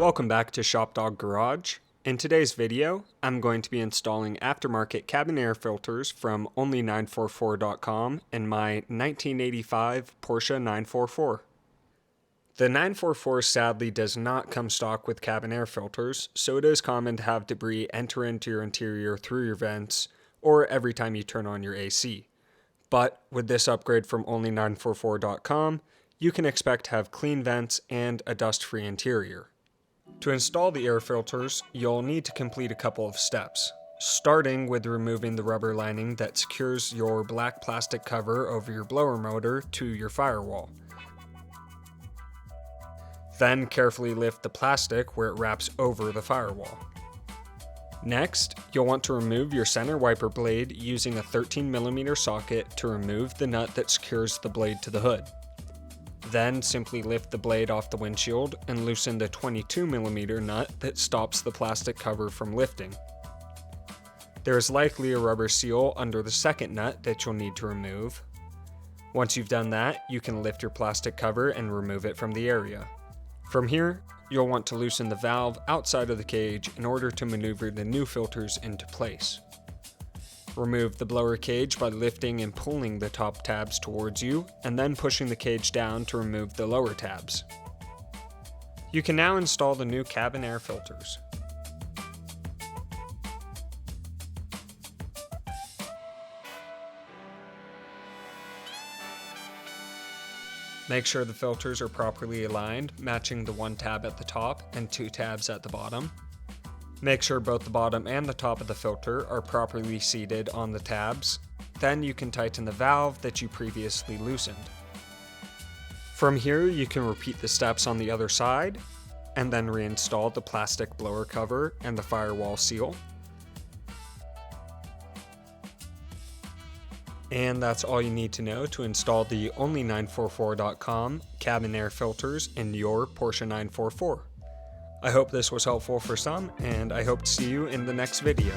Welcome back to ShopDog Garage. In today's video, I'm going to be installing aftermarket cabin air filters from only944.com in my 1985 Porsche 944. The 944 sadly does not come stock with cabin air filters, so it is common to have debris enter into your interior through your vents or every time you turn on your AC. But with this upgrade from only944.com, you can expect to have clean vents and a dust-free interior. To install the air filters, you'll need to complete a couple of steps, starting with removing the rubber lining that secures your black plastic cover over your blower motor to your firewall. Then carefully lift the plastic where it wraps over the firewall. Next, you'll want to remove your center wiper blade using a 13mm socket to remove the nut that secures the blade to the hood. Then simply lift the blade off the windshield and loosen the 22mm nut that stops the plastic cover from lifting. There is likely a rubber seal under the second nut that you'll need to remove. Once you've done that, you can lift your plastic cover and remove it from the area. From here, you'll want to loosen the valve outside of the cage in order to maneuver the new filters into place. Remove the blower cage by lifting and pulling the top tabs towards you, and then pushing the cage down to remove the lower tabs. You can now install the new cabin air filters. Make sure the filters are properly aligned, matching the one tab at the top and two tabs at the bottom. Make sure both the bottom and the top of the filter are properly seated on the tabs. Then you can tighten the valve that you previously loosened. From here, you can repeat the steps on the other side, and then reinstall the plastic blower cover and the firewall seal. And that's all you need to know to install the only944.com cabin air filters in your Porsche 944. I hope this was helpful for some, and I hope to see you in the next video.